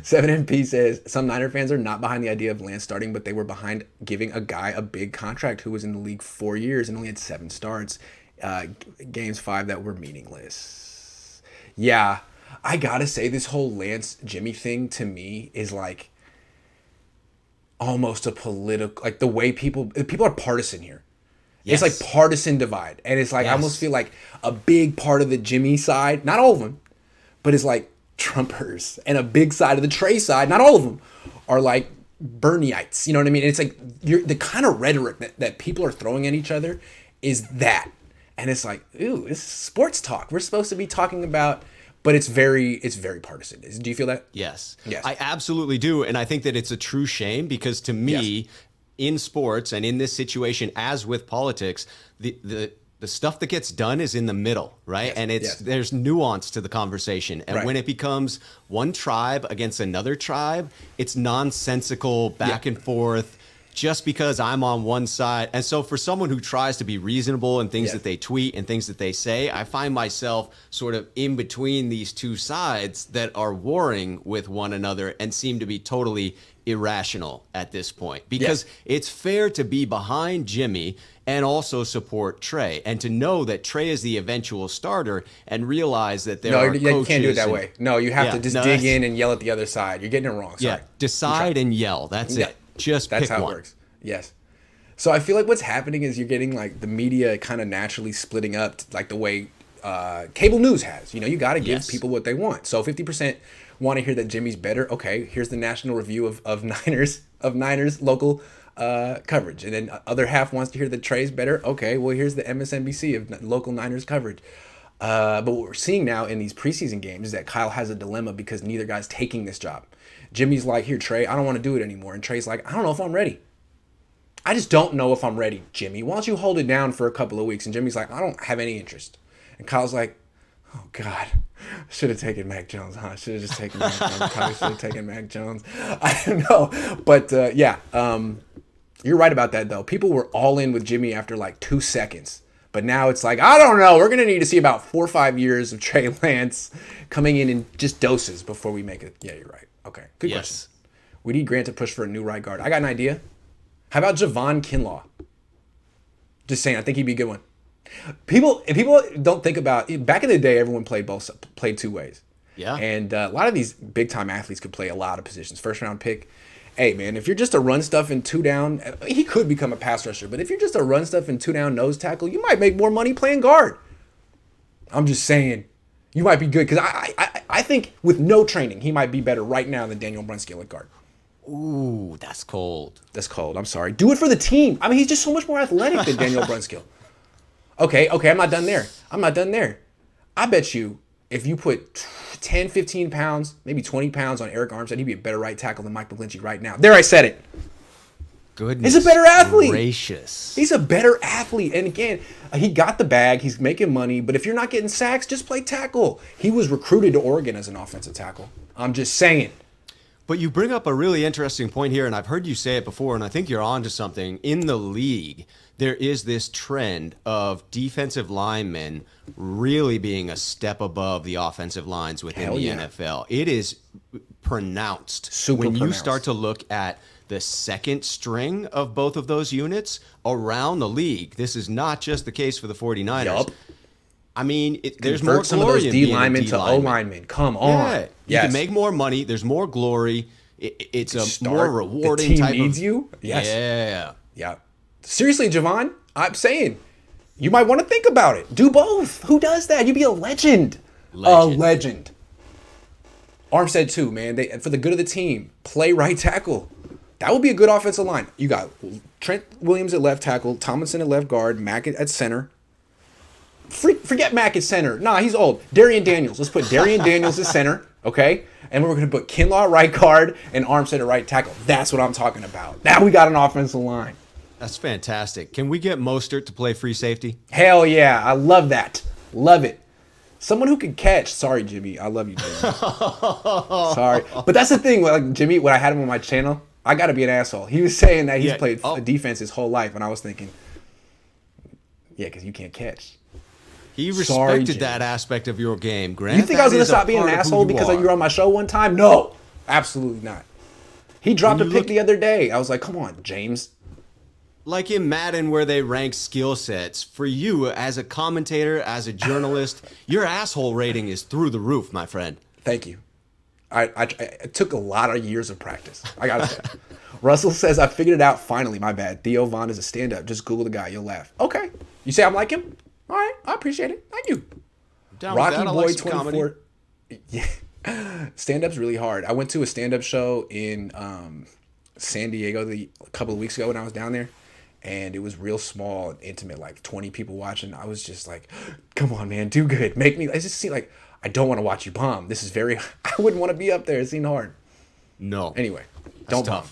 7MP says some Niner fans are not behind the idea of Lance starting, but they were behind giving a guy a big contract who was in the league 4 years and only had 7 starts, games 5 that were meaningless. Yeah, I gotta say this whole Lance Jimmy thing to me is like almost a political, like the way people are partisan here. Yes. It's like partisan divide, and it's like I almost feel like a big part of the Jimmy side, not all of them, but it's like Trumpers, and a big side of the Trey side, not all of them, are like Bernieites. You know what I mean? And it's like the kind of rhetoric that people are throwing at each other is that, and it's like, ooh, this is sports talk. We're supposed to be talking about, but it's very partisan. Do you feel that? Yes. Yes. I absolutely do, and I think that it's a true shame because to me, in sports and in this situation, as with politics, the stuff that gets done is in the middle, right? And there's nuance to the conversation. And when it becomes one tribe against another tribe, it's nonsensical back and forth just because I'm on one side. And so for someone who tries to be reasonable in things that they tweet and things that they say, I find myself sort of in between these two sides that are warring with one another and seem to be totally irrational at this point, because it's fair to be behind Jimmy and also support Trey, and to know that Trey is the eventual starter and realize that there are coaches. No, you can't do it that way. No, you have to just dig in and yell at the other side. You're getting it wrong. Sorry. Decide and yell. That's it. Just that's pick how one. It works. Yes. So I feel like what's happening is you're getting like the media kind of naturally splitting up, like the way cable news has. You know, you got to give people what they want. So 50% want to hear that Jimmy's better. Okay, here's the national review of Niners local coverage, and then other half wants to hear that Trey's better. Okay, well here's the MSNBC of local Niners coverage. But what we're seeing now in these preseason games is that Kyle has a dilemma because neither guy's taking this job. Jimmy's like, here Trey, I don't want to do it anymore, and Trey's like, I don't know if I'm ready. I just don't know if I'm ready, Jimmy. Why don't you hold it down for a couple of weeks? And Jimmy's like, I don't have any interest. And Kyle's like, oh God, should have taken Mac Jones, huh? Should have just taken Mac Jones. Probably should have taken Mac Jones. I don't know. But you're right about that, though. People were all in with Jimmy after like 2 seconds. But now it's like, I don't know. We're going to need to see about 4 or 5 years of Trey Lance coming in just doses before we make it. Yeah, you're right. Okay, good question. We need Grant to push for a new right guard. I got an idea. How about Javon Kinlaw? Just saying, I think he'd be a good one. People don't think about it, back in the day, everyone played 2 ways. Yeah. And a lot of these big time athletes could play a lot of positions. First round pick. Hey man, if you're just a run stuff and 2 down, he could become a pass rusher. But if you're just a run stuff and 2 down nose tackle, you might make more money playing guard. I'm just saying, you might be good because I think with no training, he might be better right now than Daniel Brunskill at guard. Ooh, that's cold. That's cold. I'm sorry. Do it for the team. I mean, he's just so much more athletic than Daniel Brunskill. Okay, I'm not done there. I bet you if you put 10, 15 pounds, maybe 20 pounds on Eric Armstead, he'd be a better right tackle than Mike McGlinchey right now. There, I said it. Goodness. He's a better athlete. Gracious. He's a better athlete. And again, he got the bag. He's making money. But if you're not getting sacks, just play tackle. He was recruited to Oregon as an offensive tackle. I'm just saying. But you bring up a really interesting point here, and I've heard you say it before, and I think you're on to something. In the league, there is this trend of defensive linemen really being a step above the offensive lines within the NFL. It is pronounced. Super when pronounced. You start to look at the second string of both of those units around the league. This is not just the case for the 49ers. Yup. I mean, there's more some of glory those in D being linemen a to O linemen. Come on. Yeah. You can make more money. There's more glory. It's a more rewarding the team type needs of. You. Yes. Yeah. Seriously, Javon, I'm saying you might want to think about it. Do both. Who does that? You'd be a legend. A legend. Armstead too, man. For the good of the team, play right tackle. That would be a good offensive line. You got Trent Williams at left tackle, Tomlinson at left guard, Mack at center. Forget Mack at center. Nah, he's old. Darian Daniels. Let's put Darian Daniels at center, okay? And we're going to put Kinlaw at right guard and Armstead at right tackle. That's what I'm talking about. Now we got an offensive line. That's fantastic. Can we get Mostert to play free safety? Hell yeah. I love that. Love it. Someone who can catch. Sorry, Jimmy. I love you, Jimmy. Sorry. But that's the thing. Like Jimmy, when I had him on my channel, I got to be an asshole. He was saying that he's played defense his whole life. And I was thinking, yeah, because you can't catch. He respected that aspect of your game, Grant. You think I was going to stop being an asshole because you were on my show one time? No. Absolutely not. He dropped a pick the other day. I was like, come on, James. Like in Madden, where they rank skill sets, for you as a commentator, as a journalist, your asshole rating is through the roof, my friend. Thank you. It took a lot of years of practice. I gotta say. Russell says, I figured it out finally. My bad. Theo Von is a stand-up. Just Google the guy. You'll laugh. Okay. You say I'm like him? All right. I appreciate it. Thank you. Rocky Boy 24. Yeah. Stand-up's really hard. I went to a stand-up show in San Diego a couple of weeks ago when I was down there. And it was real small and intimate, like 20 people watching. I was just like, come on, man, do good. Make me, I just see like, I don't want to watch you bomb. This is very, I wouldn't want to be up there. It seemed hard. No. Anyway, don't bomb.